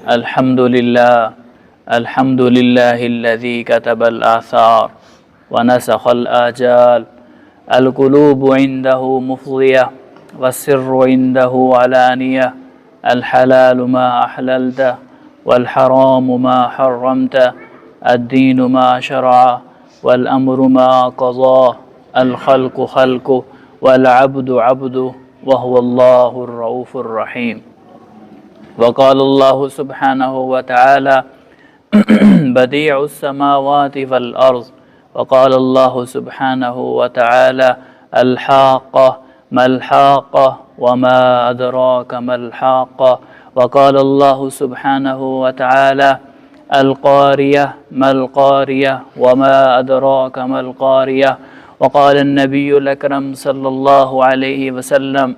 الحمد لله الذي كتب الآثار ونسخ الآجال. القلوب عنده مفضية والسر عنده علانية. الحلال ما أحللته والحرام ما حرمته. الدين ما شرعه والأمر ما قضاه. الخلق خلقه والعبد عبده وهو الله الرؤوف الرحيم. وقال الله سبحانه وتعالى بديع السماوات والأرض. وقال الله سبحانه وتعالى الحاقة ما الحاقة وما أدراك ما الحاقة. وقال الله سبحانه وتعالى القارية ما القارية وما أدراك ما القارية. وقال النبي الأكرم صلى الله عليه وسلم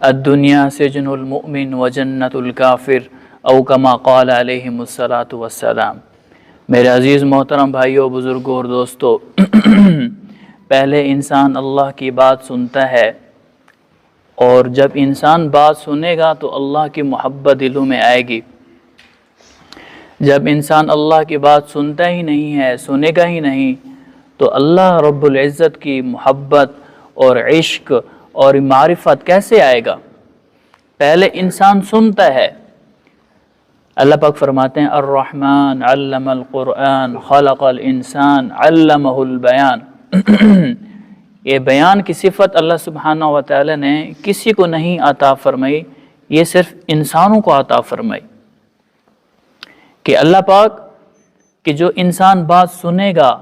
الدنیا سجن المؤمن و جنت الکافر او کما قال علیہم الصلاۃ والسلام. میرے عزیز محترم بھائیوں، بزرگوں اور دوستو، پہلے انسان اللہ کی بات سنتا ہے، اور جب انسان بات سنے گا تو اللہ کی محبت دلوں میں آئے گی. جب انسان اللہ کی بات سنتا ہی نہیں ہے، سنے گا ہی نہیں، تو اللہ رب العزت کی محبت اور عشق اور معرفت کیسے آئے گا؟ پہلے انسان سنتا ہے. اللہ پاک فرماتے ہیں الرحمن علم القرآن خلق الانسان علمہ البیان. یہ بیان کی صفت اللہ سبحانہ و تعالی نے کسی کو نہیں عطا فرمائی، یہ صرف انسانوں کو عطا فرمائی. کہ اللہ پاک کہ جو انسان بات سنے گا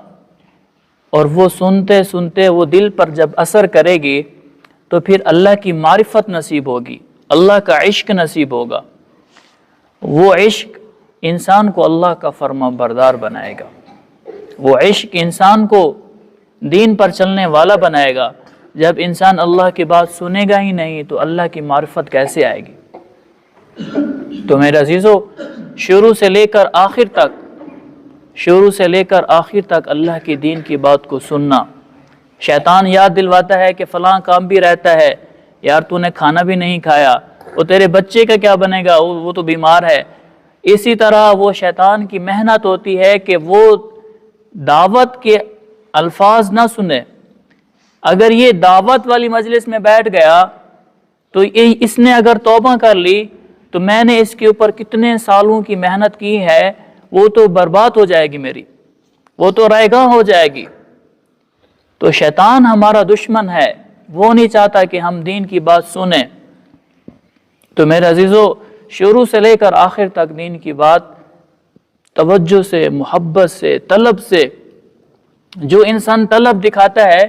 اور وہ سنتے سنتے وہ دل پر جب اثر کرے گی تو پھر اللہ کی معرفت نصیب ہوگی، اللہ کا عشق نصیب ہوگا. وہ عشق انسان کو اللہ کا فرما بردار بنائے گا. وہ عشق انسان کو دین پر چلنے والا بنائے گا. جب انسان اللہ کی بات سنے گا ہی نہیں تو اللہ کی معرفت کیسے آئے گی؟ تو میرے عزیزو، شروع سے لے کر آخر تک اللہ کی دین کی بات کو سننا. شیطان یاد دلواتا ہے کہ فلاں کام بھی رہتا ہے، یار تو نے کھانا بھی نہیں کھایا، وہ تیرے بچے کا کیا بنے گا، وہ تو بیمار ہے. اسی طرح وہ شیطان کی محنت ہوتی ہے کہ وہ دعوت کے الفاظ نہ سنے. اگر یہ دعوت والی مجلس میں بیٹھ گیا تو اس نے اگر توبہ کر لی تو میں نے اس کے اوپر کتنے سالوں کی محنت کی ہے وہ تو برباد ہو جائے گی میری، وہ تو رائے گاں ہو جائے گی. تو شیطان ہمارا دشمن ہے، وہ نہیں چاہتا کہ ہم دین کی بات سنیں. تو میرے عزیزو، شروع سے لے کر آخر تک دین کی بات توجہ سے، محبت سے، طلب سے. جو انسان طلب دکھاتا ہے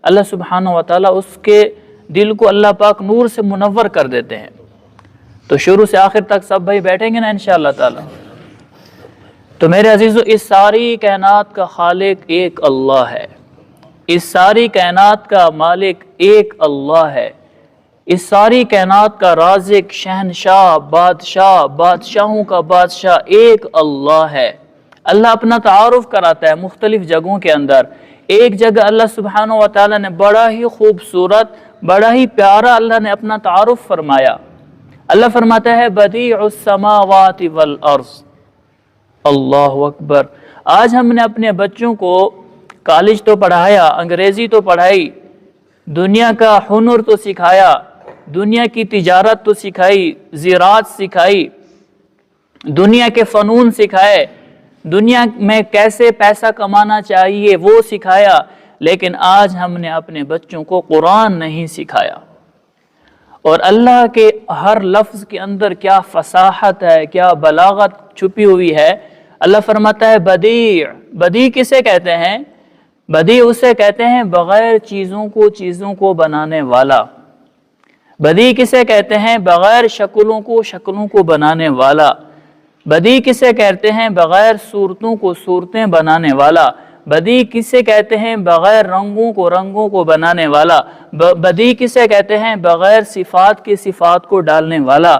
اللہ سبحانہ و تعالیٰ اس کے دل کو اللہ پاک نور سے منور کر دیتے ہیں. تو شروع سے آخر تک سب بھائی بیٹھیں گے نا انشاءاللہ تعالی. تو میرے عزیزو، اس ساری کائنات کا خالق ایک اللہ ہے، اس ساری کائنات کا مالک ایک اللہ ہے، اس ساری کائنات کا رازق، شہنشاہ، بادشاہ، بادشاہوں کا بادشاہ ایک اللہ ہے. اللہ اپنا تعارف کراتا ہے مختلف جگہوں کے اندر. ایک جگہ اللہ سبحانہ و تعالیٰ نے بڑا ہی خوبصورت، بڑا ہی پیارا اللہ نے اپنا تعارف فرمایا. اللہ فرماتا ہے بدیع السماوات والارض. اللہ اکبر. آج ہم نے اپنے بچوں کو کالج تو پڑھایا، انگریزی تو پڑھائی، دنیا کا ہنر تو سکھایا، دنیا کی تجارت تو سکھائی، زراعت سکھائی، دنیا کے فنون سکھائے، دنیا میں کیسے پیسہ کمانا چاہیے وہ سکھایا. لیکن آج ہم نے اپنے بچوں کو قرآن نہیں سکھایا. اور اللہ کے ہر لفظ کے اندر کیا فصاحت ہے، کیا بلاغت چھپی ہوئی ہے. اللہ فرماتا ہے بدیع. بدیع کسے کہتے ہیں؟ بدیع اسے کہتے ہیں بغیر چیزوں کو بنانے والا. بدیع کسے کہتے ہیں؟ بغیر شکلوں کو بنانے والا. بدیع کسے کہتے ہیں؟ بغیر صورتوں کو صورتیں بنانے والا. بدیع کسے کہتے ہیں؟ بغیر رنگوں کو بنانے والا. بدیع کسے کہتے ہیں؟ بغیر صفات کی صفات کو ڈالنے والا.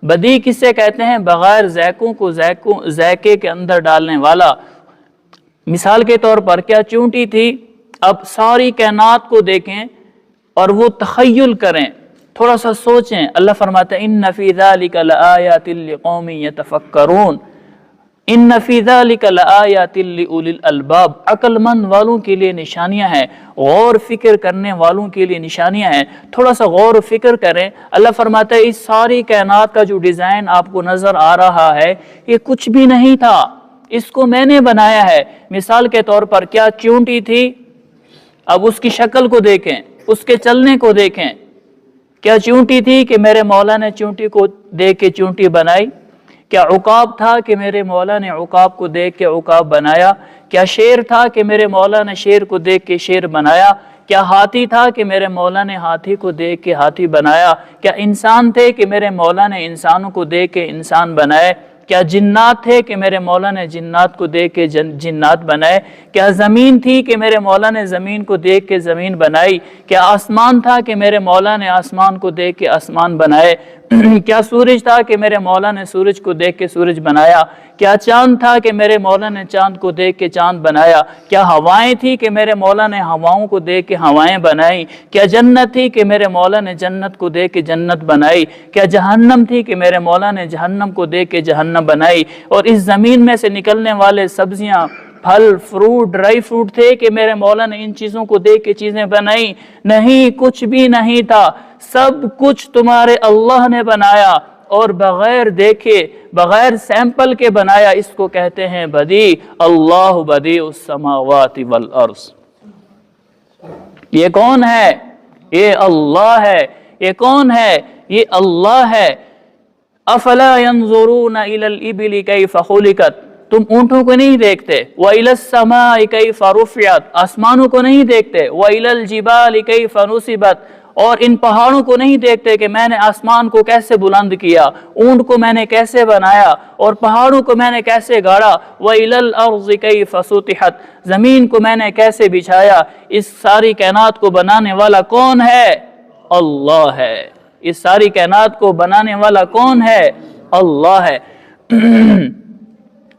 بدیع کسے کہتے ہیں؟ بغیر ذائقوں کو ذائقے کے اندر ڈالنے والا. مثال کے طور پر کیا چونٹی تھی؟ اب ساری کائنات کو دیکھیں اور وہ تخیل کریں تھوڑا سا سوچیں. اللہ فرماتا ہے ان فی ذالک لآیات لقوم یتفکرون، ان فی ذالک لآیات لأولی الالباب، عقل مند والوں کے لیے نشانیاں ہیں، غور فکر کرنے والوں کے لیے نشانیاں ہیں. تھوڑا سا غور و فکر کریں. اللہ فرماتا ہے اس ساری کائنات کا جو ڈیزائن آپ کو نظر آ رہا ہے یہ کچھ بھی نہیں تھا، اس کو میں نے بنایا ہے. مثال کے طور پر کیا چونٹی تھی؟ اب اس کی شکل کو دیکھیں، اس کے چلنے کو دیکھیں. کیا چونٹی تھی کہ میرے مولا نے چونٹی کو دیکھ کے چونٹی بنائی؟ کیا عقاب تھا کہ میرے مولا نے عقاب کو دیکھ کے عقاب بنایا؟ کیا شیر تھا کہ میرے مولا نے شیر کو دیکھ کے شیر بنایا؟ کیا ہاتھی تھا کہ میرے مولا نے ہاتھی کو دیکھ کے ہاتھی بنایا؟ کیا انسان تھے کہ میرے مولا نے انسانوں کو دیکھ کے انسان بنائے؟ کیا جنات تھے کہ میرے مولا نے جنات کو دیکھ کے جنات بنائے؟ کیا زمین تھی کہ میرے مولا نے زمین کو دیکھ کے زمین بنائی؟ کیا آسمان تھا کہ میرے مولا نے آسمان کو دیکھ کے آسمان بنائے؟ کیا سورج تھا کہ میرے مولا نے سورج کو دیکھ کے سورج بنایا؟ کیا چاند تھا کہ میرے مولا نے چاند کو دیکھ کے چاند بنایا؟ کیا ہوائیں تھی کہ میرے مولا نے ہواؤں کو دیکھ کے ہوائیں بنائی؟ کیا جنت تھی کہ میرے مولا نے جنت کو دیکھ کے جنت بنائی؟ کیا جہنم تھی کہ میرے مولا نے جہنم کو دیکھ کے جہنم بنائی؟ اور اس زمین میں سے نکلنے والے سبزیاں، پھل، فروٹ، ڈرائی فروٹ تھے کہ میرے مولا نے ان چیزوں کو دیکھ کے چیزیں بنائی؟ نہیں، کچھ بھی نہیں تھا. سب کچھ تمہارے اللہ نے بنایا اور بغیر دیکھے، بغیر سیمپل کے بنایا. اس کو کہتے ہیں بدیع. اللہ بدیع السماوات والارض. یہ کون ہے؟ یہ اللہ ہے. یہ کون ہے؟ یہ اللہ ہے. افلا ينظرون الى الابل كيف خلقت، تم اونٹوں کو نہیں دیکھتے. وَإِلَى السَّمَاءِ كَيْفَ رُفِعَتْ، آسمانوں کو نہیں دیکھتے. وَإِلَى الْجِبَالِ كَيْفَ نُصِبَتْ، اور ان پہاڑوں کو نہیں دیکھتے کہ میں نے آسمان کو کیسے بلند کیا، اونٹ کو میں نے کیسے بنایا اور پہاڑوں کو میں نے کیسے گاڑا. وَإِلَى الْأَرْضِ كَيْفَ سُطِحَتْ، زمین کو میں نے کیسے بچھایا. اس ساری کائنات کو بنانے والا کون ہے؟ اللہ ہے. اس ساری کائنات کو بنانے والا کون ہے؟ اللہ ہے.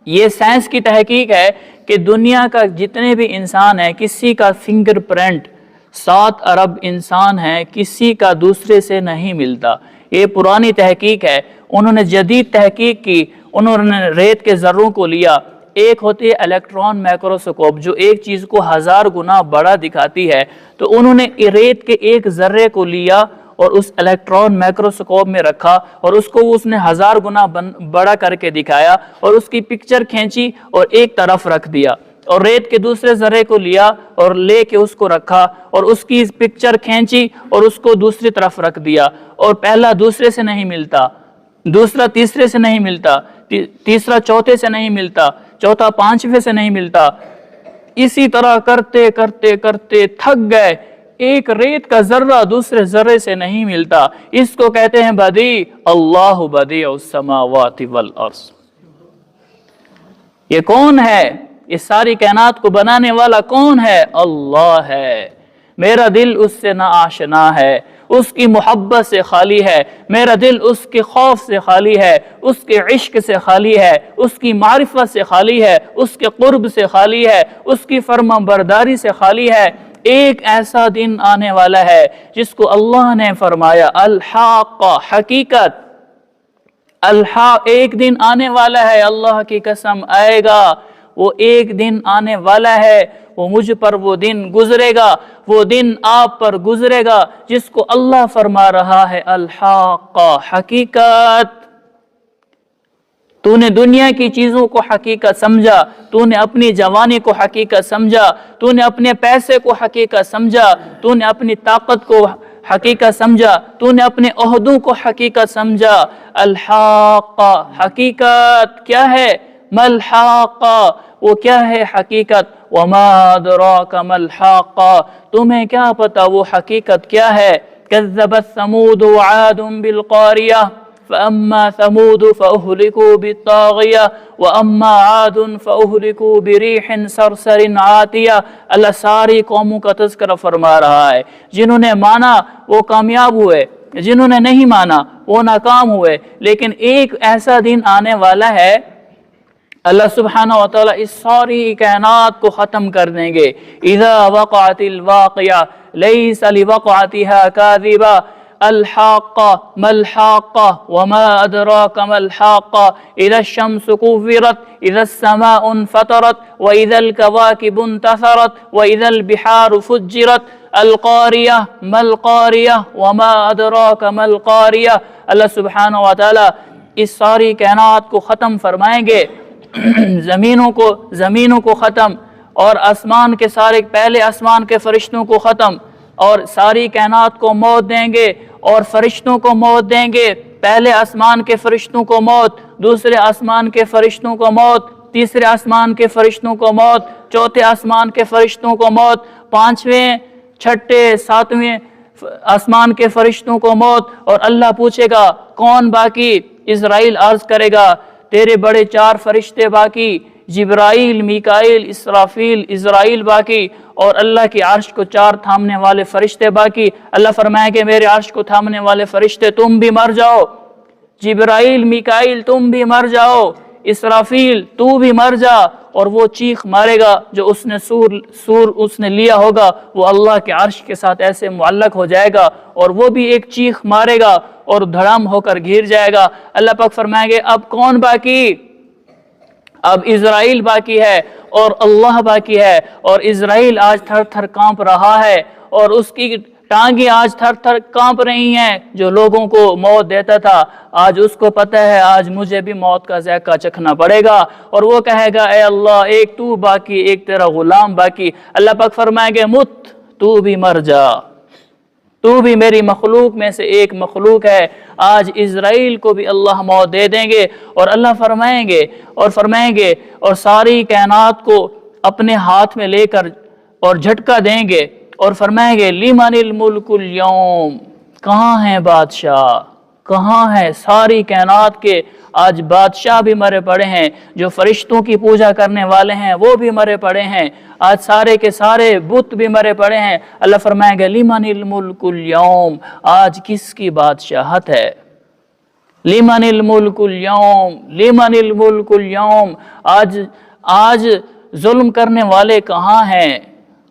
یہ سائنس کی تحقیق ہے کہ دنیا کا جتنے بھی انسان ہیں کسی کا فنگر پرنٹ 7 ارب انسان ہیں، کسی کا دوسرے سے نہیں ملتا. یہ پرانی تحقیق ہے. انہوں نے جدید تحقیق کی. انہوں نے ریت کے ذروں کو لیا. ایک ہوتی ہے الیکٹران مائکروسکوپ جو ایک چیز کو 1000 گنا بڑا دکھاتی ہے. تو انہوں نے ریت کے ایک ذرے کو لیا اور اس الیکٹران مائکروسکوپ میں رکھا اور اس کو اس نے 1000 گنا بڑا کر کے دکھایا اور اس کی پکچر کھینچی اور ایک طرف رکھ دیا. اور ریت کے دوسرے ذرے کو لیا اور لے کے اس کو رکھا اور اس کی پکچر کھینچی اور اس کو دوسری طرف رکھ دیا. اور پہلا دوسرے سے نہیں ملتا، دوسرا تیسرے سے نہیں ملتا، تیسرا چوتھے سے نہیں ملتا، چوتھا پانچویں سے نہیں ملتا. اسی طرح کرتے کرتے کرتے تھک گئے. ایک ریت کا ذرہ دوسرے ذرے سے نہیں ملتا. اس کو کہتے ہیں بدیع. اللہ بدیع السماوات والارض. یہ کون ہے؟ اس ساری کائنات کو بنانے والا کون ہے؟ اللہ ہے. میرا دل اس سے نہ آشنا ہے، اس کی محبت سے خالی ہے. میرا دل اس کے خوف سے خالی ہے، اس کے عشق سے خالی ہے، اس کی معرفت سے خالی ہے، اس کے قرب سے خالی ہے، اس کی فرما برداری سے خالی ہے. ایک ایسا دن آنے والا ہے جس کو اللہ نے فرمایا الحاقہ، حقیقت. ایک دن آنے والا ہے، اللہ کی قسم آئے گا. وہ ایک دن آنے والا ہے، وہ مجھ پر وہ دن گزرے گا، وہ دن آپ پر گزرے گا جس کو اللہ فرما رہا ہے الحاقہ، حقیقت. تو نے دنیا کی چیزوں کو حقیقت سمجھا، تو نے اپنی جوانی کو حقیقت سمجھا، تو نے اپنے پیسے کو حقیقت سمجھا، تو نے اپنی طاقت کو حقیقت سمجھا، تو نے اپنے عہدوں کو حقیقت سمجھا. الحاقہ، حقیقت کیا ہے؟ ملحاقہ، وہ کیا ہے حقیقت؟ وما ادراک ملحاقہ، تمہیں کیا پتا وہ حقیقت کیا ہے؟ کذبت ثمود وعاد بالقاریہ فأما ثمود فأهلكوا بالطاغية وأما عاد فأهلكوا بريح صرصر عاتية. اللہ ساری قوموں کا تذکرہ فرما رہا ہے. جنہوں نے مانا وہ کامیاب ہوئے، جنہوں نے نہیں مانا وہ ناکام ہوئے. لیکن ایک ایسا دن آنے والا ہے اللہ سبحانہ وتعالی اس ساری کائنات کو ختم کر دیں گے. اذا وقعت الواقعہ لیس لوقعتها کاذبہ. الحاقہ ملحاقہ وما ادراک ملحاقہ اذا الشمس كورت اذا السماء انفطرت واذا الكواكب انتثرت واذا البحار فجرت القاریہ ملقاریہ وما ادراک ملقاریہ۔ اللہ سبحانہ و تعالی اس ساری کائنات کو ختم فرمائیں گے، زمینوں کو ختم، اور آسمان کے سارے پہلے آسمان کے فرشتوں کو ختم، اور ساری کائنات کو موت دیں گے اور فرشتوں کو موت دیں گے۔ پہلے آسمان کے فرشتوں کو موت، دوسرے آسمان کے فرشتوں کو موت، تیسرے آسمان کے فرشتوں کو موت، چوتھے آسمان کے فرشتوں کو موت، پانچویں چھٹے ساتویں آسمان کے فرشتوں کو موت۔ اور اللہ پوچھے گا کون باقی؟ اسرائیل عرض کرے گا تیرے بڑے 4 فرشتے باقی، جبرائیل، میکائیل، اسرافیل، اسرائیل باقی، اور اللہ کی عرش کو 4 تھامنے والے فرشتے باقی۔ اللہ فرمائے کہ میرے عرش کو تھامنے والے فرشتے تم بھی مر جاؤ، جبرائیل، میکائیل تم بھی مر جاؤ، اسرافیل تو بھی مر جا، اور وہ چیخ مارے گا جو اس نے سور اس نے لیا ہوگا وہ اللہ کے عرش کے ساتھ ایسے معلق ہو جائے گا، اور وہ بھی ایک چیخ مارے گا اور دھڑام ہو کر گر جائے گا۔ اللہ پاک فرمائیں گے اب کون باقی؟ اب اسرائیل باقی ہے اور اللہ باقی ہے، اور اسرائیل آج تھر تھر کانپ رہا ہے اور اس کی ٹانگیں آج تھر تھر کانپ رہی ہیں۔ جو لوگوں کو موت دیتا تھا آج اس کو پتہ ہے آج مجھے بھی موت کا ذائقہ چکھنا پڑے گا، اور وہ کہے گا اے اللہ ایک تو باقی، ایک تیرا غلام باقی۔ اللہ پاک فرمائیں گے مت، تو بھی مر جا، تو بھی میری مخلوق میں سے ایک مخلوق ہے۔ آج اسرائیل کو بھی اللہ موت دے دیں گے، اور اللہ فرمائیں گے اور ساری کائنات کو اپنے ہاتھ میں لے کر اور جھٹکا دیں گے اور فرمائیں گے لمن الملک اليوم، کہاں ہیں بادشاہ، کہاں ہیں ساری کائنات کے؟ آج بادشاہ بھی مرے پڑے ہیں، جو فرشتوں کی پوجا کرنے والے ہیں وہ بھی مرے پڑے ہیں، آج سارے کے سارے بت بھی مرے پڑے ہیں۔ اللہ فرمائے گا لمن الملک اليوم، آج کس کی بادشاہت ہے؟ لمن الملک اليوم، لمن الملک اليوم، آج ظلم کرنے والے کہاں ہیں؟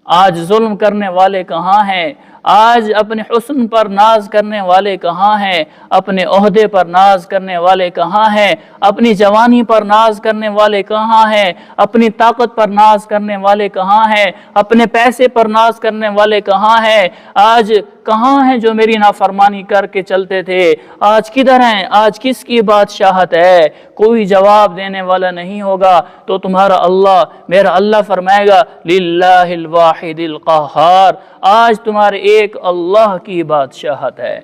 آج ظلم کرنے والے کہاں ہیں؟ آج اپنے حسن پر ناز کرنے والے کہاں ہیں؟ اپنے عہدے پر ناز کرنے والے کہاں ہیں؟ اپنی جوانی پر ناز کرنے والے کہاں ہیں؟ اپنی طاقت پر ناز کرنے والے کہاں ہیں؟ اپنے پیسے پر ناز کرنے والے کہاں ہیں؟ آج کہاں ہیں جو میری نافرمانی کر کے چلتے تھے؟ آج کدھر ہیں؟ آج کس کی بادشاہت ہے؟ کوئی جواب دینے والا نہیں ہوگا تو تمہارا اللہ، میرا اللہ فرمائے گا للہ الواحد القہار، آج تمہارے ایک اللہ کی بادشاہت ہے۔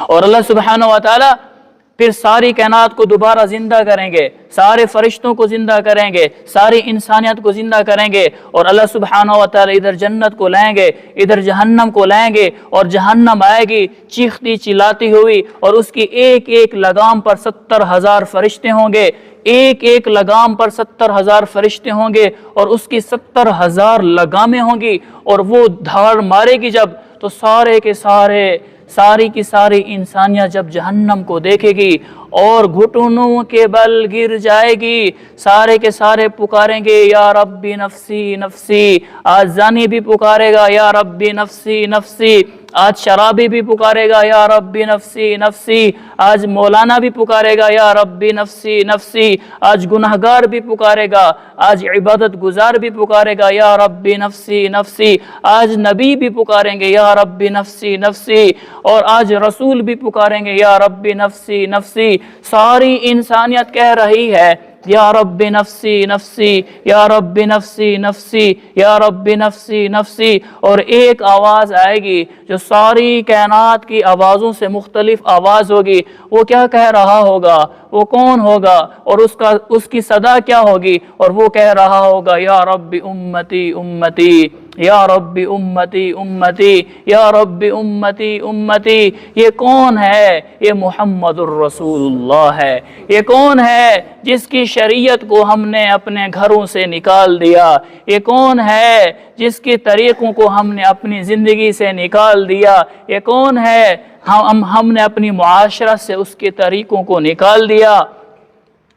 اور اللہ سبحانہ و تعالی پھر ساری کائنات کو دوبارہ زندہ کریں گے، سارے فرشتوں کو زندہ کریں گے، ساری انسانیت کو زندہ کریں گے، اور اللہ سبحانہ و تعالی ادھر جنت کو لائیں گے، ادھر جہنم کو لائیں گے، اور جہنم آئے گی چیختی چلاتی ہوئی، اور اس کی ایک ایک لگام پر 70,000 فرشتے ہوں گے، ایک ایک لگام پر 70,000 فرشتے ہوں گے، اور اس کی 70,000 لگامیں ہوں گی، اور وہ دھاڑ مارے گی جب، تو ساری کی ساری انسانیت جب جہنم کو دیکھے گی اور گھٹنوں کے بل گر جائے گی، سارے کے سارے پکاریں گے یا ربی نفسی نفسی۔ آج زانی بھی پکارے گا یا ربی نفسی نفسی، آج شرابی بھی پکارے گا یا ربی نفسی نفسی، آج مولانا بھی پکارے گا یا ربی نفسی نفسی، آج گناہگار بھی پکارے گا، آج عبادت گزار بھی پکارے گا یا ربی نفسی نفسی، آج نبی بھی پکاریں گے یا ربی نفسی نفسی، اور آج رسول بھی پکاریں گے یا ربی نفسی نفسی۔ ساری انسانیت کہہ رہی ہے یا رب نفسی نفسی، یا رب نفسی نفسی، یا رب نفسی نفسی، اور ایک آواز آئے گی جو ساری کائنات کی آوازوں سے مختلف آواز ہوگی۔ وہ کیا کہہ رہا ہوگا؟ وہ کون ہوگا؟ اور اس کی صدا کیا ہوگی؟ اور وہ کہہ رہا ہوگا یا رب امتی امتی، یا رب امتی امتی، یا رب امتی امتی۔ یہ کون ہے؟ یہ محمد الرسول اللہ ہے۔ یہ کون ہے جس کی شریعت کو ہم نے اپنے گھروں سے نکال دیا؟ یہ کون ہے جس کے طریقوں کو ہم نے اپنی زندگی سے نکال دیا؟ یہ کون ہے ہم نے اپنی معاشرت سے اس کے طریقوں کو نکال دیا؟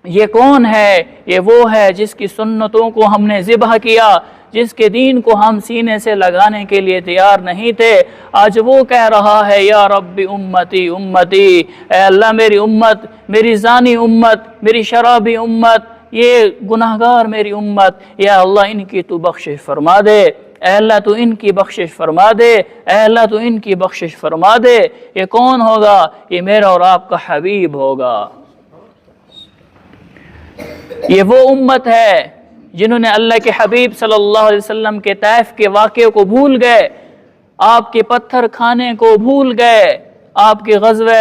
یہ کون ہے؟ یہ وہ ہے جس کی سنتوں کو ہم نے ذبح کیا، جس کے دین کو ہم سینے سے لگانے کے لیے تیار نہیں تھے، آج وہ کہہ رہا ہے یا رب امتی امتی، اے اللہ میری امت، میری زانی امت، میری شرابی امت، یہ گناہگار میری امت، یا اللہ ان کی تو بخشش فرما دے، اے اللہ تو ان کی بخشش فرما دے، اے اللہ تو ان کی بخشش فرما دے۔ یہ کون ہوگا؟ یہ میرا اور آپ کا حبیب ہوگا۔ یہ وہ امت ہے جنہوں نے اللہ کے حبیب صلی اللہ علیہ وسلم کے طائف کے واقعے کو بھول گئے، آپ کے پتھر کھانے کو بھول گئے، آپ کے غزوہ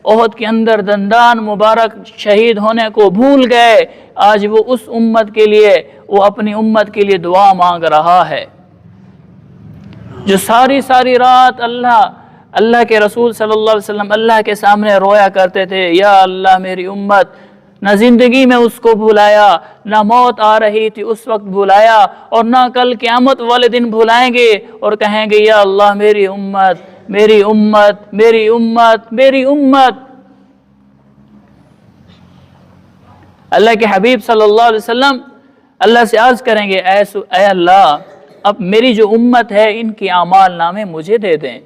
احد کے اندر دندان مبارک شہید ہونے کو بھول گئے۔ آج وہ اس امت کے لیے، وہ اپنی امت کے لیے دعا مانگ رہا ہے، جو ساری ساری رات اللہ کے رسول صلی اللہ علیہ وسلم اللہ کے سامنے رویا کرتے تھے، یا اللہ میری امت، نہ زندگی میں اس کو بھلایا، نہ موت آ رہی تھی اس وقت بھلایا، اور نہ کل قیامت والے دن بھلائیں گے اور کہیں گے یا اللہ میری امت، میری امت، میری امت، میری امت۔ اللہ کے حبیب صلی اللہ علیہ وسلم اللہ سے عرض کریں گے، اے اللہ اب میری جو امت ہے ان کی اعمال نامے مجھے دے دیں،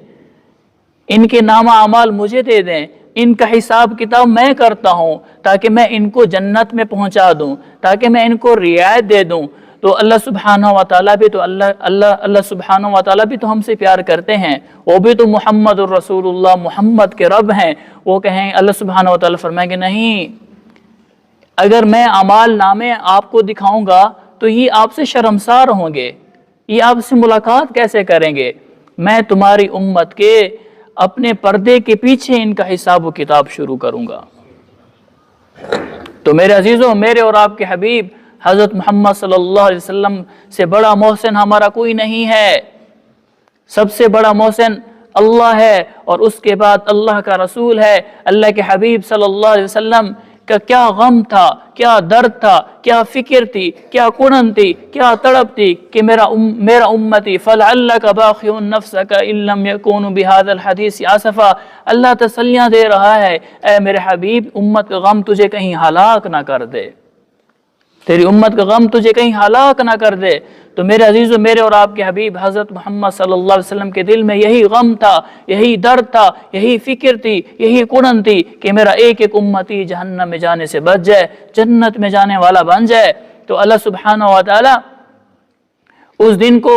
ان کے نامہ اعمال مجھے دے دیں، ان کا حساب کتاب میں کرتا ہوں تاکہ میں ان کو جنت میں پہنچا دوں، تاکہ میں ان کو رعایت دے دوں۔ تو اللہ سبحانہ و تعالیٰ بھی تو اللہ سبحانہ و تعالیٰ بھی تو ہم سے پیار کرتے ہیں، وہ بھی تو محمد الرسول اللہ، محمد کے رب ہیں۔ وہ کہیں، اللہ سبحانہ و تعالیٰ فرمائیں گے نہیں، اگر میں اعمال نامے آپ کو دکھاؤں گا تو یہ آپ سے شرمسار ہوں گے، یہ آپ سے ملاقات کیسے کریں گے؟ میں تمہاری امت کے اپنے پردے کے پیچھے ان کا حساب و کتاب شروع کروں گا۔ تو میرے عزیزوں، میرے اور آپ کے حبیب حضرت محمد صلی اللہ علیہ وسلم سے بڑا محسن ہمارا کوئی نہیں ہے۔ سب سے بڑا محسن اللہ ہے، اور اس کے بعد اللہ کا رسول ہے۔ اللہ کے حبیب صلی اللہ علیہ وسلم کا کیا غم تھا، کیا درد تھا، کیا فکر تھی، کیا کڑن تھی، کیا تڑپ تھی کہ میرا امتی فلعلک باخع نفسک ان لم یکونوا بہذا الحدیث آسفا۔ اللہ تسلیاں دے رہا ہے، اے میرے حبیب، امت کا غم تجھے کہیں ہلاک نہ کر دے، تیری امت کا غم تجھے کہیں ہلاک نہ کر دے۔ تو میرے عزیزو، میرے اور آپ کے حبیب حضرت محمد صلی اللہ علیہ وسلم کے دل میں یہی غم تھا، یہی درد تھا، یہی فکر تھی، یہی کڑن تھی کہ میرا ایک ایک امتی جہنم میں جانے سے بچ جائے، جنت میں جانے والا بن جائے۔ تو اللہ سبحانہ و تعالی اس دن کو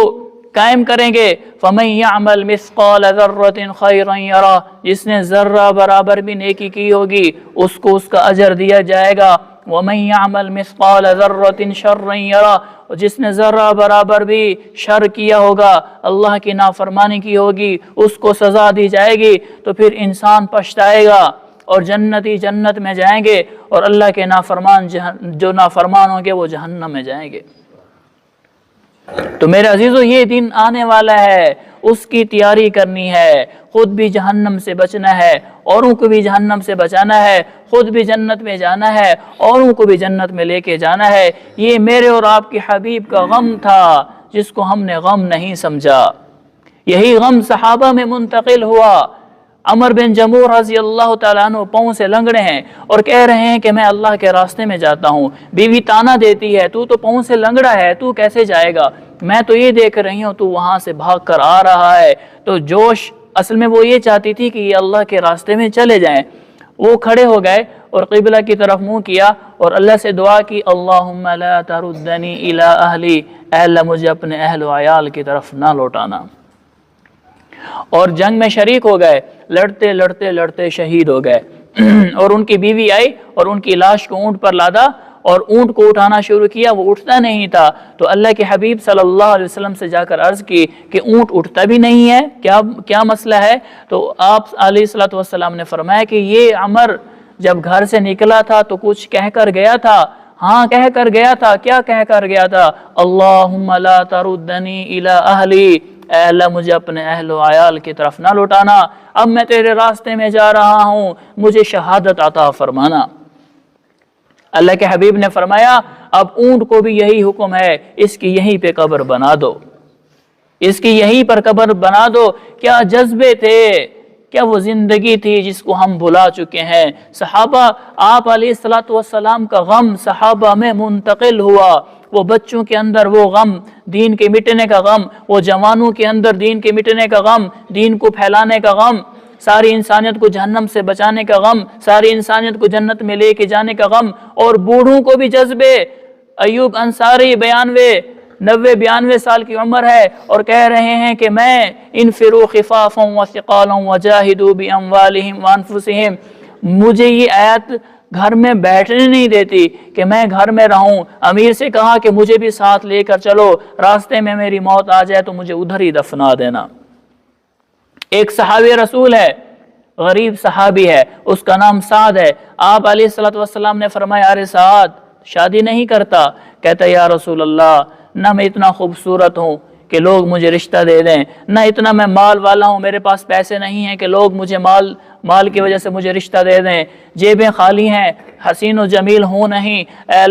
قائم کریں گے، فَمَن يَعْمَلْ مِثْقَالَ ذَرَّةٍ خَيْرًا يَرَهُ، جس نے ذرہ برابر بھی نیکی کی ہوگی اس کو اس کا اجر دیا جائے گا۔ وَمَن يَعْمَلْ مِثْقَالَ ذَرَّةٍ شَرًّا يَرَهُ، اور جس نے ذرہ برابر بھی شر کیا ہوگا، اللہ کی نافرمانی کی ہوگی، اس کو سزا دی جائے گی۔ تو پھر انسان پچھتائے گا، اور جنتی جنت میں جائیں گے، اور اللہ کے نافرمان جو نافرمان ہوں گے وہ جہنم میں جائیں گے۔ تو میرے عزیزو، یہ دن آنے والا ہے، اس کی تیاری کرنی ہے، خود بھی جہنم سے بچنا ہے، اوروں کو بھی جہنم سے بچانا ہے، خود بھی جنت میں جانا ہے، اوروں کو بھی جنت میں لے کے جانا ہے۔ یہ میرے اور آپ کے حبیب کا غم تھا جس کو ہم نے غم نہیں سمجھا۔ یہی غم صحابہ میں منتقل ہوا۔ عمر بن جموح رضی اللہ تعالیٰ عنہ پاؤں سے لنگڑے ہیں اور کہہ رہے ہیں کہ میں اللہ کے راستے میں جاتا ہوں۔ بیوی تانا دیتی ہے، تو پاؤں سے لنگڑا ہے، تو کیسے جائے گا؟ میں تو یہ دیکھ رہی ہوں تو وہاں سے بھاگ کر آ رہا ہے۔ تو جوش اصل میں وہ یہ چاہتی تھی کہ یہ اللہ کے راستے میں چلے جائیں۔ وہ کھڑے ہو گئے اور قبلہ کی طرف منہ کیا اور اللہ سے دعا کی، اللہم لا تردنی الی اہلی، اے اللہ مجھے اپنے اہل و عیال کی طرف نہ لوٹانا۔ اور جنگ میں شریک ہو گئے، لڑتے لڑتے لڑتے شہید ہو گئے۔ اور ان کی بیوی آئی اور ان کی لاش کو اونٹ پر لادا اور اونٹ کو اٹھانا شروع کیا، وہ اٹھتا نہیں تھا۔ تو اللہ کے حبیب صلی اللہ علیہ وسلم سے جا کر عرض کی کہ اونٹ اٹھتا بھی نہیں ہے، کیا مسئلہ ہے؟ تو آپ علیہ الصلوۃ والسلام نے فرمایا کہ یہ عمر جب گھر سے نکلا تھا تو کچھ کہہ کر گیا تھا۔ ہاں کہہ کر گیا تھا، کیا کہہ کر گیا تھا؟ اللہم لا تردنی الی اہلی، اے اللہ مجھے اپنے اہل و عیال کی طرف نہ لوٹانا، اب میں تیرے راستے میں جا رہا ہوں، مجھے شہادت عطا فرمانا۔ اللہ کے حبیب نے فرمایا اب اونٹ کو بھی یہی حکم ہے، اس کی یہیں پہ قبر بنا دو، اس کی یہیں پر قبر بنا دو۔ کیا جذبے تھے، کیا وہ زندگی تھی جس کو ہم بھلا چکے ہیں۔ صحابہ، آپ علیہ الصلوۃ والسلام کا غم صحابہ میں منتقل ہوا، وہ بچوں کے اندر وہ غم، دین کے مٹنے کا غم، وہ جوانوں کے اندر دین کے مٹنے کا غم، دین کو پھیلانے کا غم، ساری انسانیت کو جہنم سے بچانے کا غم، ساری انسانیت کو جنت میں لے کے جانے کا غم، اور بوڑھوں کو بھی جذبے۔ ایوب انصاری 92 سال کی عمر ہے اور کہہ رہے ہیں کہ میں انفروا خفافا وثقالا وجاہدوا باموالہم وانفسہم، مجھے یہ آیت گھر میں بیٹھنے نہیں دیتی کہ میں گھر میں رہوں۔ امیر سے کہا کہ مجھے بھی ساتھ لے کر چلو، راستے میں میری موت آ جائے تو مجھے ادھر ہی دفنا دینا۔ ایک صحابی رسول ہے، غریب صحابی ہے، اس کا نام سعد ہے۔ آپ علیہ السلام نے فرمایا، ارے سعد شادی نہیں کرتا؟ کہتا ہے، یا رسول اللہ نہ میں اتنا خوبصورت ہوں کہ لوگ مجھے رشتہ دے دیں، نہ اتنا میں مال والا ہوں، میرے پاس پیسے نہیں ہیں کہ لوگ مجھے مال کی وجہ سے مجھے رشتہ دے دیں، جیبیں خالی ہیں، حسین و جمیل ہوں نہیں، اے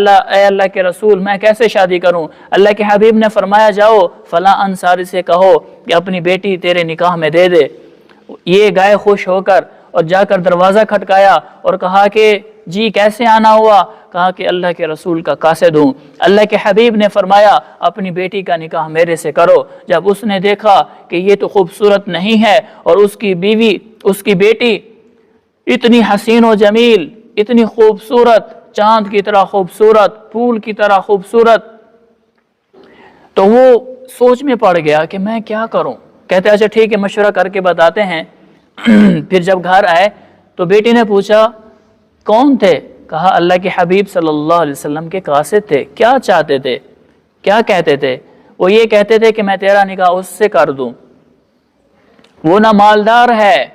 اللہ کے رسول میں کیسے شادی کروں؟ اللہ کے حبیب نے فرمایا، جاؤ فلاں انصاری سے کہو کہ اپنی بیٹی تیرے نکاح میں دے دے۔ یہ گئے خوش ہو کر اور جا کر دروازہ کھٹکایا اور کہا کہ جی کیسے آنا ہوا؟ کہا کہ اللہ کے رسول کا قاصد ہوں۔ اللہ کے حبیب نے فرمایا، اپنی بیٹی کا نکاح میرے سے کرو۔ جب اس نے دیکھا کہ یہ تو خوبصورت نہیں ہے اور اس کی بیوی، اس کی بیٹی اتنی حسین و جمیل، اتنی خوبصورت، چاند کی طرح خوبصورت، پھول کی طرح خوبصورت، تو وہ سوچ میں پڑ گیا کہ میں کیا کروں۔ کہتے اچھا ٹھیک ہے، مشورہ کر کے بتاتے ہیں۔ پھر جب گھر آئے تو بیٹی نے پوچھا کون تھے؟ کہا اللہ کے حبیب صلی اللہ علیہ وسلم کے قاصد تھے۔ کیا چاہتے تھے؟ کیا کہتے تھے؟ وہ یہ کہتے تھے کہ میں تیرا نکاح اس سے کر دوں، وہ نہ مالدار ہے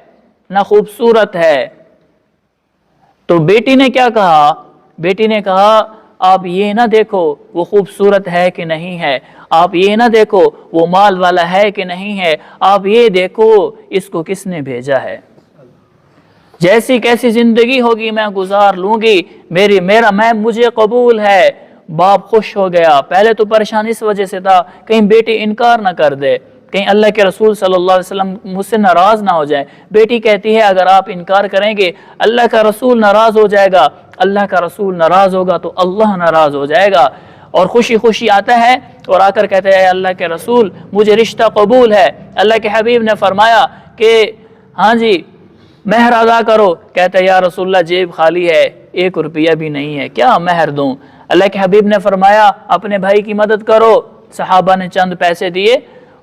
نہ خوبصورت ہے۔ تو بیٹی نے کیا کہا؟ بیٹی نے کہا آپ یہ نہ دیکھو وہ خوبصورت ہے کہ نہیں ہے، آپ یہ نہ دیکھو وہ مال والا ہے کہ نہیں ہے، آپ یہ دیکھو اس کو کس نے بھیجا ہے۔ جیسی کیسی زندگی ہوگی میں گزار لوں گی، مجھے قبول ہے۔ باپ خوش ہو گیا۔ پہلے تو پریشان اس وجہ سے تھا کہیں بیٹی انکار نہ کر دے، کہیں اللہ کے رسول صلی اللہ علیہ وسلم مجھ سے ناراض نہ ہو جائے۔ بیٹی کہتی ہے اگر آپ انکار کریں گے اللہ کا رسول ناراض ہو جائے گا، اللہ کا رسول ناراض ہوگا تو اللہ ناراض ہو جائے گا۔ اور خوشی خوشی آتا ہے اور آ کر کہتے ہیں اللہ کے رسول مجھے رشتہ قبول ہے۔ اللہ کے حبیب نے فرمایا کہ ہاں جی مہر ادا کرو۔ کہتا ہے یا رسول اللہ جیب خالی ہے، 1 روپیہ بھی نہیں ہے، کیا مہر دوں؟ اللہ کے حبیب نے فرمایا اپنے بھائی کی مدد کرو۔ صحابہ نے چند پیسے دیے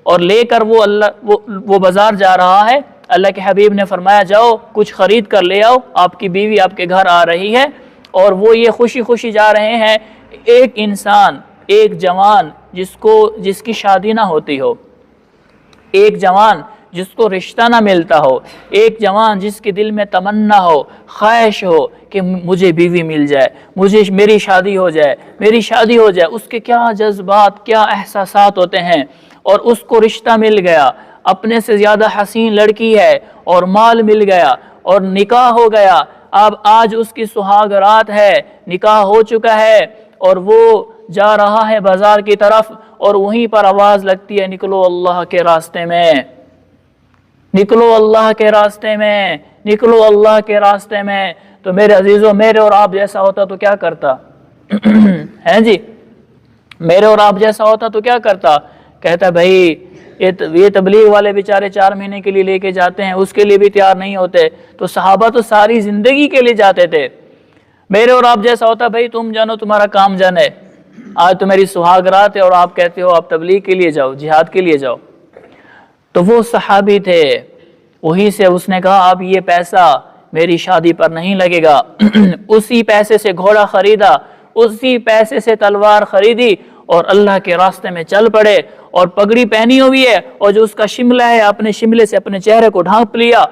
اور لے کر وہ بازار جا رہا ہے۔ اللہ کے حبیب نے فرمایا جاؤ کچھ خرید کر لے آؤ، آپ کی بیوی آپ کے گھر آ رہی ہے۔ اور وہ یہ خوشی خوشی جا رہے ہیں۔ ایک انسان، ایک جوان جس کی شادی نہ ہوتی ہو، ایک جوان جس کو رشتہ نہ ملتا ہو، ایک جوان جس کے دل میں تمنا ہو، خواہش ہو کہ مجھے بیوی مل جائے، میری شادی ہو جائے، میری شادی ہو جائے، اس کے کیا جذبات، کیا احساسات ہوتے ہیں۔ اور اس کو رشتہ مل گیا، اپنے سے زیادہ حسین لڑکی ہے اور مال مل گیا اور نکاح ہو گیا۔ اب آج اس کی سہاگ رات ہے، نکاح ہو چکا ہے اور وہ جا رہا ہے بازار کی طرف اور وہیں پر آواز لگتی ہے نکلو اللہ کے راستے میں، نکلو اللہ کے راستے میں، نکلو اللہ کے راستے میں۔ تو میرے عزیزوں میرے اور آپ جیسا ہوتا تو کیا کرتا؟ ہیں جی میرے اور آپ جیسا ہوتا تو کیا کرتا؟ کہتا بھائی یہ تبلیغ والے بیچارے 4 مہینے کے لیے لے کے جاتے ہیں، اس کے لیے بھی تیار نہیں ہوتے، تو صحابہ تو ساری زندگی کے لیے جاتے تھے۔ میرے اور آپ جیسا ہوتا بھائی تم جانو تمہارا کام جانے، آج تو میری سہاگ رات ہے اور آپ کہتے ہو آپ تبلیغ کے لیے جاؤ، جہاد کے لیے جاؤ۔ تو وہ صحابی تھے، وہی سے اس نے کہا اب یہ پیسہ میری شادی پر نہیں لگے گا۔ اسی پیسے سے گھوڑا خریدا، اسی پیسے سے تلوار خریدی اور اللہ کے راستے میں چل پڑے، اور پگڑی پہنی ہوئی ہے اور جو اس کا شملہ ہے اپنے شملے سے اپنے چہرے کو ڈھانپ لیا،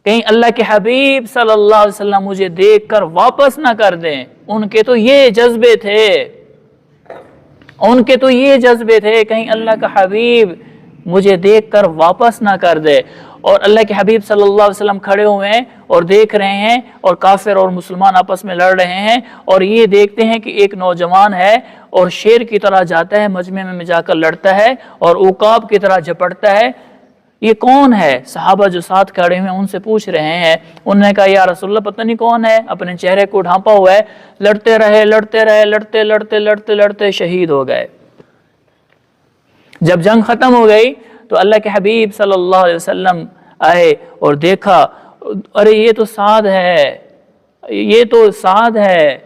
کہیں اللہ کے حبیب صلی اللہ علیہ وسلم مجھے دیکھ کر واپس نہ کر دیں۔ ان کے تو یہ جذبے تھے، ان کے تو یہ جذبے تھے، کہیں اللہ کا حبیب مجھے دیکھ کر واپس نہ کر دے۔ اور اللہ کے حبیب صلی اللہ علیہ وسلم کھڑے ہوئے ہیں اور دیکھ رہے ہیں، اور کافر اور مسلمان آپس میں لڑ رہے ہیں، اور یہ دیکھتے ہیں کہ ایک نوجوان ہے اور شیر کی طرح جاتا ہے، مجمع میں جا کر لڑتا ہے اور عقاب کی طرح جھپٹتا ہے، یہ کون ہے؟ صحابہ جو ساتھ کھڑے ہوئے ان سے پوچھ رہے ہیں. انہوں نے کہا یا رسول اللہ پتہ نہیں کون ہے، اپنے چہرے کو ڈھانپا ہوا ہے. لڑتے رہے لڑتے شہید ہو گئے. جب جنگ ختم ہو گئی تو اللہ کے حبیب صلی اللہ علیہ وسلم آئے اور دیکھا، ارے یہ تو سعد ہے،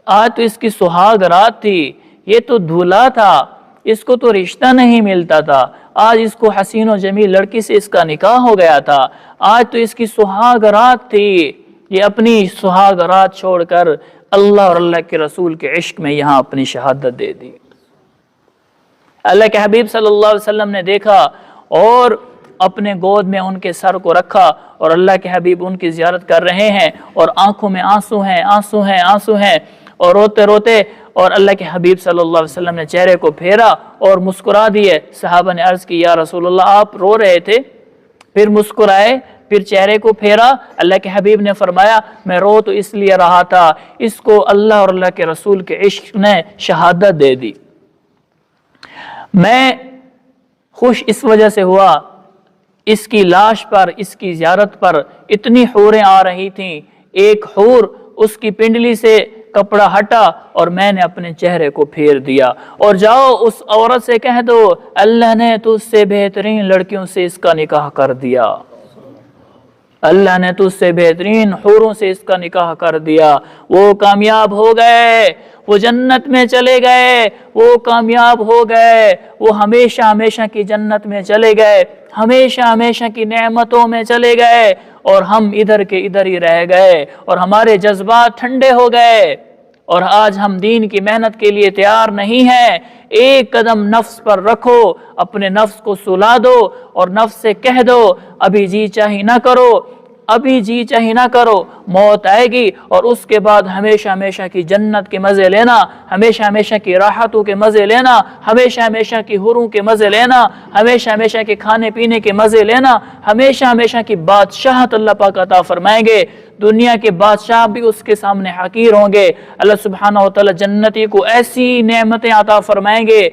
آج تو اس کی سہاگ رات تھی، یہ تو دھولا تھا، اس کو تو رشتہ نہیں ملتا تھا، آج اس کو حسین و جمیل لڑکی سے اس کا نکاح ہو گیا تھا، آج تو اس کی سہاگ رات تھی. یہ اپنی سہاگ رات چھوڑ کر اللہ اور اللہ کے رسول کے عشق میں یہاں اپنی شہادت دے دی. اللہ کے حبیب صلی اللہ علیہ وسلم نے دیکھا اور اپنے گود میں ان کے سر کو رکھا اور اللہ کے حبیب ان کی زیارت کر رہے ہیں اور آنکھوں میں آنسو ہیں اور روتے اور اللہ کے حبیب صلی اللہ علیہ وسلم نے چہرے کو پھیرا اور مسکرا دیے. صحابہ نے عرض کی یا رسول اللہ آپ رو رہے تھے، پھر مسکرائے، پھر چہرے کو پھیرا. اللہ کے حبیب نے فرمایا میں رو تو اس لیے رہا تھا، اس کو اللہ اور اللہ کے رسول کے عشق نے شہادت دے دی. میں خوش اس وجہ سے ہوا، اس کی لاش پر، اس کی زیارت پر اتنی حوریں آ رہی تھیں. ایک حور، اس کی پنڈلی سے کپڑا ہٹا اور میں نے اپنے چہرے کو پھیر دیا اور جاؤ اس عورت سے کہہ دو اللہ نے تجھ سے بہترین لڑکیوں سے اس کا نکاح کر دیا، اللہ نے تجھ سے بہترین حوروں سے اس کا نکاح کر دیا. وہ کامیاب ہو گئے، وہ جنت میں چلے گئے، وہ کامیاب ہو گئے، وہ ہمیشہ کی جنت میں چلے گئے، ہمیشہ کی نعمتوں میں چلے گئے اور ہم ادھر کے ادھر ہی رہ گئے اور ہمارے جذبات ٹھنڈے ہو گئے اور آج ہم دین کی محنت کے لیے تیار نہیں ہیں. ایک قدم نفس پر رکھو، اپنے نفس کو سلا دو اور نفس سے کہہ دو ابھی جی چاہی نہ کرو، موت آئے گی اور اس کے بعد ہمیشہ کی جنت کے مزے لینا، ہمیشہ کی راحتوں کے مزے لینا، ہمیشہ کی حوروں کے مزے لینا، ہمیشہ کے کھانے پینے کے مزے لینا، ہمیشہ کی بادشاہت اللہ پاک عطا فرمائیں گے. دنیا کے بادشاہ بھی اس کے سامنے حقیر ہوں گے. اللہ سبحانہ وتعالی جنتی کو ایسی نعمتیں عطا فرمائیں گے،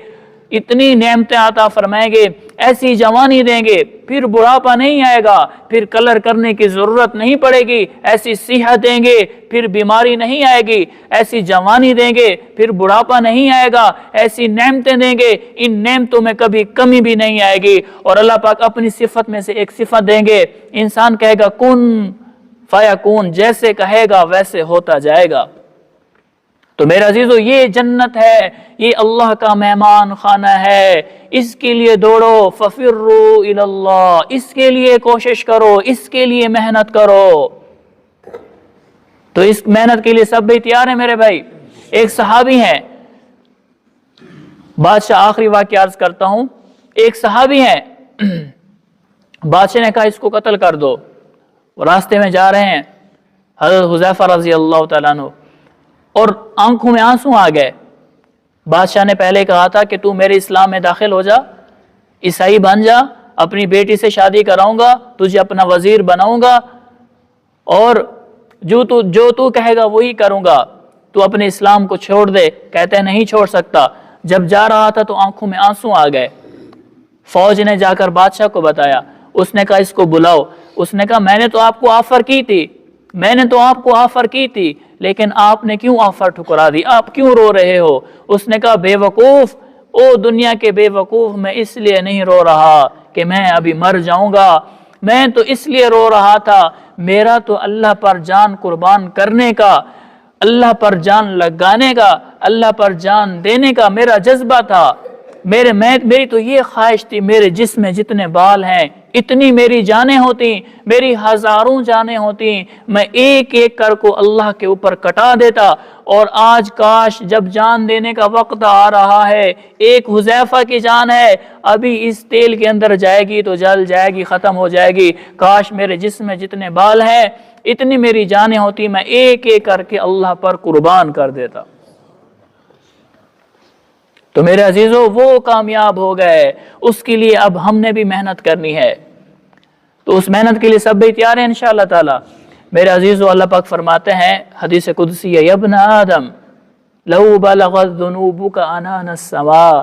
اتنی نعمتیں عطا فرمائیں گے، ایسی جوانی دیں گے، پھر بڑھاپا نہیں آئے گا، پھر کلر کرنے کی ضرورت نہیں پڑے گی، ایسی صحت دیں گے پھر بیماری نہیں آئے گی، ایسی جوانی دیں گے پھر بڑھاپا نہیں آئے گا، ایسی نعمتیں دیں گے ان نعمتوں میں کبھی کمی بھی نہیں آئے گی. اور اللہ پاک اپنی صفت میں سے ایک صفت دیں گے، انسان کہے گا کن فیکون، جیسے کہے گا ویسے ہوتا جائے گا. تو میرے عزیزو یہ جنت ہے، یہ اللہ کا مہمان خانہ ہے، اس کے لیے دوڑو، ففروا الی اللہ، اس کے لیے کوشش کرو، اس کے لیے محنت کرو. تو اس محنت کے لیے سب بھی تیار ہیں میرے بھائی. ایک صحابی ہیں، بادشاہ آخری واقعہ عرض کرتا ہوں. ایک صحابی ہیں، بادشاہ نے کہا اس کو قتل کر دو. راستے میں جا رہے ہیں حضرت حذیفہ رضی اللہ تعالیٰ عنہ اور آنکھوں میں آنسو آ گئے. بادشاہ نے پہلے کہا تھا کہ تو میرے اسلام میں داخل ہو جا، عیسائی بن جا، اپنی بیٹی سے شادی کراؤں گا، تجھے اپنا وزیر بناؤں گا اور جو تو کہے گا وہی کروں گا، تو اپنے اسلام کو چھوڑ دے. کہتے ہیں نہیں چھوڑ سکتا. جب جا رہا تھا تو آنکھوں میں آنسو آ گئے. فوج نے جا کر بادشاہ کو بتایا. اس نے کہا اس کو بلاؤ. اس نے کہا میں نے تو آپ کو آفر کی تھی لیکن آپ نے کیوں آفر ٹھکرا دی، آپ کیوں رو رہے ہو؟ اس نے کہا بے وقوف، او دنیا کے بے وقوف، میں اس لیے نہیں رو رہا کہ میں ابھی مر جاؤں گا، میں تو اس لیے رو رہا تھا، میرا تو اللہ پر جان قربان کرنے کا، اللہ پر جان لگانے کا، اللہ پر جان دینے کا میرا جذبہ تھا. میری تو یہ خواہش تھی میرے جسم میں جتنے بال ہیں اتنی میری جانیں ہوتی، میری ہزاروں جانیں ہوتی، میں ایک ایک کر کو اللہ کے اوپر کٹا دیتا. اور آج کاش جب جان دینے کا وقت آ رہا ہے، ایک حذیفہ کی جان ہے، ابھی اس تیل کے اندر جائے گی تو جل جائے گی، ختم ہو جائے گی، کاش میرے جسم میں جتنے بال ہیں اتنی میری جانیں ہوتی، میں ایک ایک کر کے اللہ پر قربان کر دیتا. تو میرے عزیزو وہ کامیاب ہو گئے، اس کے لیے اب ہم نے بھی محنت کرنی ہے. تو اس محنت کے لیے سب بھی تیار ہیں انشاءاللہ تعالی. میرے عزیزو اللہ پاک فرماتے ہیں حدیث قدسی یا ابن آدم لو بلغت ذنوبک عنان السماء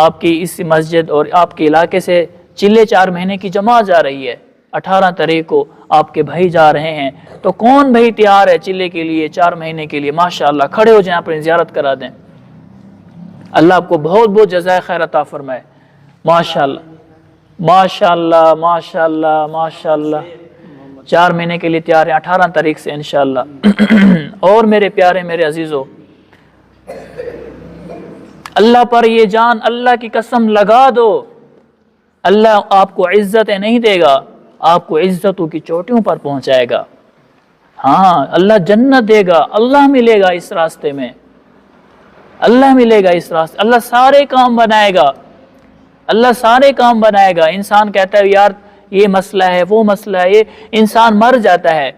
آپ کی اس مسجد اور آپ کے علاقے سے چلے 4 مہینے کی جماعت جا رہی ہے، 18 تاریخ کو آپ کے بھائی جا رہے ہیں، تو کون بھائی تیار ہے چلے کے لیے 4 مہینے کے لیے؟ ماشاءاللہ کھڑے ہو جائیں، اپنی زیارت کرا دیں۔ اللہ آپ کو بہت بہت جزائے خیر عطا فرمائے۔ ماشاءاللہ ماشاءاللہ ماشاءاللہ ماشاءاللہ 4 مہینے کے لیے تیار ہیں 18 تاریخ سے انشاءاللہ۔ اور میرے پیارے میرے عزیزو، اللہ پر یہ جان اللہ کی قسم لگا دو، اللہ آپ کو عزتیں نہیں دے گا، آپ کو عزتوں کی چوٹیوں پر پہنچائے گا۔ ہاں، اللہ جنت دے گا، اللہ ملے گا اس راستے میں، اللہ ملے گا اس راستے، اللہ سارے کام بنائے گا، اللہ سارے کام بنائے گا۔ انسان کہتا ہے یار یہ مسئلہ ہے وہ مسئلہ ہے، یہ انسان مر جاتا ہے۔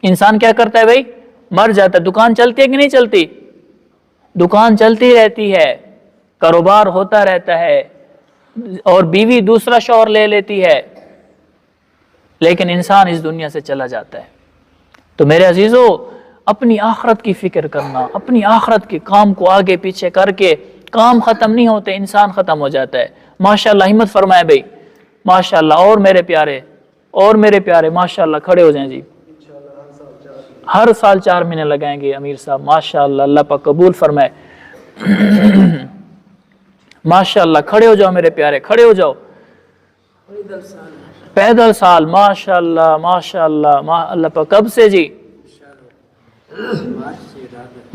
انسان کیا کرتا ہے بھائی؟ مر جاتا ہے۔ دکان چلتی ہے کہ نہیں چلتی؟ دکان چلتی رہتی ہے، کاروبار ہوتا رہتا ہے، اور بیوی دوسرا شوہر لے لیتی ہے، لیکن انسان اس دنیا سے چلا جاتا ہے۔ تو میرے عزیزو، اپنی آخرت کی فکر کرنا، اپنی آخرت کے کام کو آگے پیچھے کر کے، کام ختم نہیں ہوتے، انسان ختم ہو جاتا ہے۔ ماشاءاللہ ہمت فرمائے بھائی، ماشاءاللہ۔ اور میرے پیارے ماشاءاللہ کھڑے ہو جائیں جی۔ ہر سال 4 مہینے لگائیں گے امیر صاحب، ماشاءاللہ، اللہ پاک قبول فرمائے۔ ماشاءاللہ کھڑے ہو جاؤ میرے پیارے، کھڑے ہو جاؤ۔ پیدل سال، ماشاءاللہ ماشاءاللہ، اللہ پاک کب سے جی؟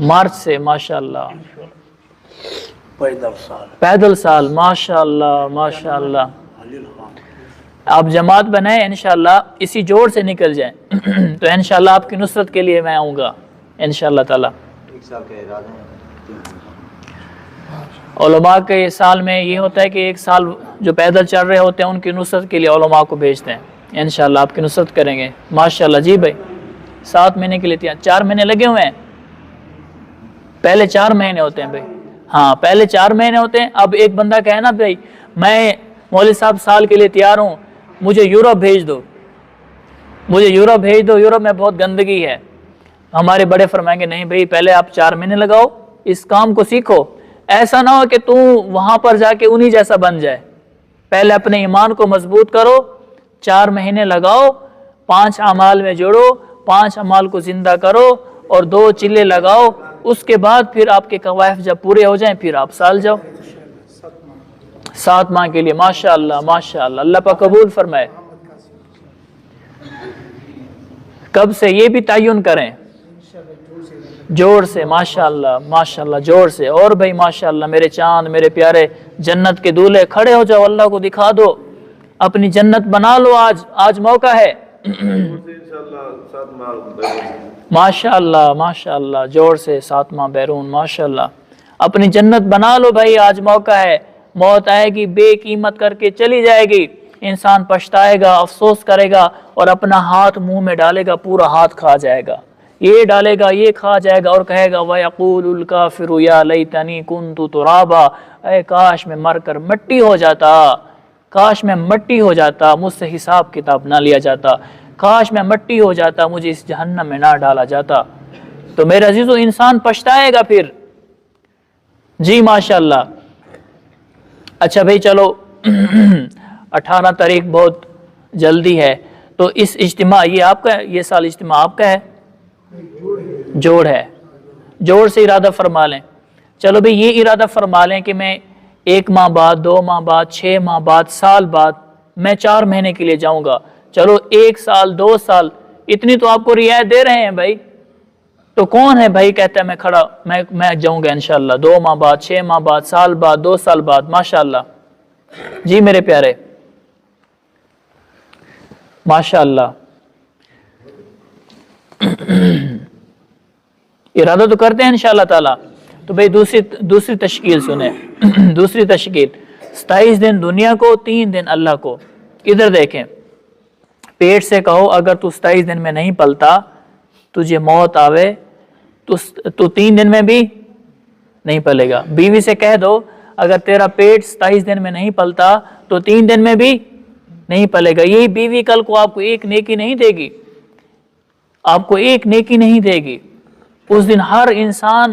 مارچ سے، ماشاءاللہ۔ پیدل سال، ماشاءاللہ ماشاءاللہ۔ آپ جماعت بنائیں، انشاءاللہ اسی جوڑ سے نکل جائیں تو انشاءاللہ آپ کی نصرت کے لیے میں آؤں گا انشاءاللہ تعالی۔ علماء کے سال میں یہ ہوتا ہے کہ 1 سال جو پیدل چل رہے ہوتے ہیں ان کی نصرت کے لیے علماء کو بھیجتے ہیں، انشاءاللہ آپ کی نصرت کریں گے ماشاءاللہ۔ جی بھائی 7 مہینے کے لیے 4 مہینے لگے ہوئے ہیں، پہلے 4 مہینے ہوتے ہیں بھائی، ہاں پہلے 4 مہینے ہوتے ہیں۔ اب ایک بندہ کہے نا بھائی میں مولوی صاحب سال کے لیے تیار ہوں، مجھے یورپ بھیج دو، مجھے یورپ بھیج دو، یورپ میں بہت گندگی ہے، ہمارے بڑے فرمائیں گے نہیں بھائی پہلے آپ 4 مہینے لگاؤ، اس کام کو سیکھو، ایسا نہ ہو کہ تو وہاں پر جا کے انہی جیسا بن جائے۔ پہلے اپنے ایمان کو مضبوط کرو، 4 مہینے لگاؤ، 5 اعمال میں جوڑو، 5 اعمال کو زندہ کرو اور 2 چلے لگاؤ، اس کے بعد پھر آپ کے قوائف جب پورے ہو جائیں پھر آپ سال جاؤ 7 ماہ کے لیے۔ ماشاءاللہ ماشاءاللہ، اللہ پاک قبول فرمائے۔ کب سے یہ بھی تعین کریں؟ جوڑ سے، ماشاءاللہ ماشاءاللہ، جوڑ سے۔ اور بھائی ماشاءاللہ میرے چاند، میرے پیارے جنت کے دولہے، کھڑے ہو جاؤ، اللہ کو دکھا دو، اپنی جنت بنا لو، آج موقع ہے ماشاءاللہ ماشاءاللہ، جوڑ سے 7 ماہ بیرون، ماشاءاللہ اپنی جنت بنا لو بھائی، آج موقع ہے۔ موت آئے گی بے قیمت کر کے چلی جائے گی، انسان پچھتائے گا، افسوس کرے گا اور اپنا ہاتھ منہ میں ڈالے گا، پورا ہاتھ کھا جائے گا، یہ ڈالے گا یہ کھا جائے گا اور کہے گا وَيَقُولُ الْكَافِرُ يَا لَيْتَنِي كُنْتُ تُرَابًا، اے کاش میں مر کر مٹی ہو جاتا، کاش میں مٹی ہو جاتا، مجھ سے حساب کتاب نہ لیا جاتا، کاش میں مٹی ہو جاتا، مجھے اس جہنم میں نہ ڈالا جاتا۔ تو میرے عزیزو انسان پچھتائے گا پھر۔ جی ماشاءاللہ۔ اچھا بھائی چلو 18 تاریخ بہت جلدی ہے، تو اس اجتماع یہ آپ کا ہے، یہ سال اجتماع آپ کا ہے؟ جوڑ ہے، جوڑ سے ارادہ فرما لیں۔ چلو بھئی یہ ارادہ فرما لیں کہ میں 1 ماہ بعد، 2 ماہ بعد، 6 ماہ بعد، سال بعد میں 4 مہینے کے لیے جاؤں گا۔ چلو 1 سال 2 سال اتنی تو آپ کو رعایت دے رہے ہیں بھائی، تو کون ہے بھائی کہتا ہے میں کھڑا میں جاؤں گا انشاءاللہ 2 ماہ بعد، 6 ماہ بعد، سال بعد، 2 سال بعد، ماشاءاللہ۔ جی میرے پیارے ماشاءاللہ، ارادہ تو کرتے ہیں انشاءاللہ تعالی۔ تو بھئی دوسری تشکیل سنیں دوسری تشکیل 27 دن دنیا کو، 3 دن اللہ کو۔ ادھر دیکھیں، پیٹ سے کہو اگر تو 27 دن میں نہیں پلتا، تجھے موت آوے تو 3 دن میں بھی نہیں پلے گا۔ بیوی سے کہہ دو اگر تیرا پیٹ 27 دن میں نہیں پلتا تو 3 دن میں بھی نہیں پلے گا۔ یہی بیوی کل کو آپ کو ایک نیکی نہیں دے گی، آپ کو ایک نیکی نہیں دے گی۔ اس دن ہر انسان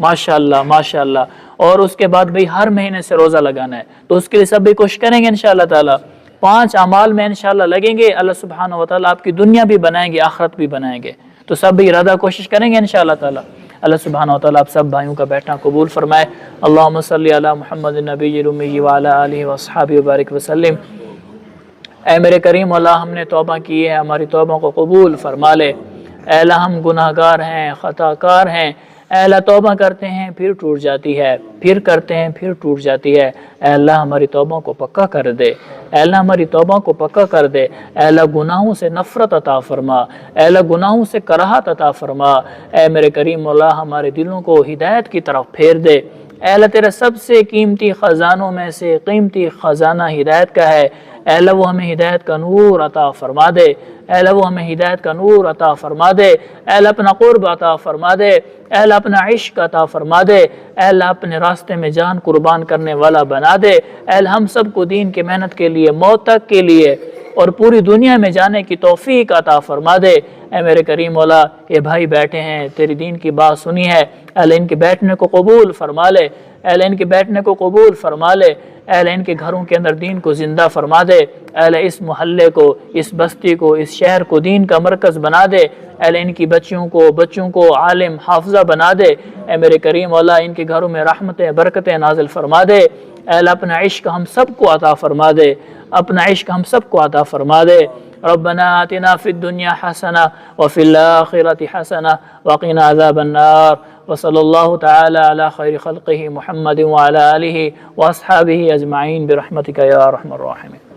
ماشاءاللہ ماشاءاللہ. اور اس کے بعد بھئی ہر مہینے سے روزہ لگانا ہے، تو اس کے لیے سب بھی کوشش کریں گے انشاءاللہ تعالی. 5 اعمال میں انشاءاللہ لگیں گے، اللہ سبحانہ وتعالی آپ کی دنیا بھی بنائیں گے، آخرت بھی بنائیں گے. تو سب بھی ارادہ کوشش کریں گے انشاءاللہ تعالی. اللہ سبحانہ وتعالی آپ سب بھائیوں کا بیٹھنا قبول فرمائے. اللہم صلی علی محمد النبی الامی وعلی آلہ واصحابہ وبارک وسلم. اے میرے کریم اللہ، ہم نے توبہ کی ہے، ہماری توبہ کو قبول فرما لے. اے اللہ ہم گناہ گار ہیں، خطا کار ہیں. اے اللہ توبہ کرتے ہیں پھر ٹوٹ جاتی ہے، پھر کرتے ہیں پھر ٹوٹ جاتی ہے. اے اللہ ہماری توبہ کو پکا کر دے. اے اللہ ہماری توبہ کو پکا کر دے. اے اللہ گناہوں سے نفرت عطا فرما. اے اللہ گناہوں سے کراہت عطا فرما. اے میرے کریم اللہ ہمارے دلوں کو ہدایت کی طرف پھیر دے. اے اللہ تیرے سب سے قیمتی خزانوں میں سے قیمتی خزانہ ہدایت کا ہے. اے اللہ وہ ہمیں ہدایت کا نور عطا فرما دے. اے اللہ وہ ہمیں ہدایت کا نور عطا فرما دے. اے اللہ اپنا قرب عطا فرما دے. اے اللہ اپنا عشق عطا فرما دے. اے اللہ اپنے راستے میں جان قربان کرنے والا بنا دے. اے اللہ ہم سب کو دین کی محنت کے لیے، موت تک کے لیے اور پوری دنیا میں جانے کی توفیق عطا فرما دے. اے میرے کریم مولا، یہ بھائی بیٹھے ہیں، تیری دین کی بات سنی ہے، اے اللہ ان کے بیٹھنے کو قبول فرما لے. اے اللہ ان کے بیٹھنے کو قبول فرما لے. اے اللہ ان کے گھروں کے اندر دین کو زندہ فرما دے. اے اللہ اس محلے کو، اس بستی کو، اس شہر کو دین کا مرکز بنا دے. اے اللہ ان کی بچوں کو عالم حافظہ بنا دے. اے میرے کریم اللہ ان کے گھروں میں رحمتیں برکتیں نازل فرما دے. اے اللہ اپنا عشق ہم سب کو عطا فرما دے. اپنا عشق ہم سب کو عطا فرما دے. ربنا آتنا فی الدنیا حسنہ وفی الآخرۃ حسنہ وقنا عذاب النار. وصلی اللہ تعالی علی خیر خلقہ محمد وعلی آلہ واصحابہ اجمعین برحمتک یا ارحم الراحمین.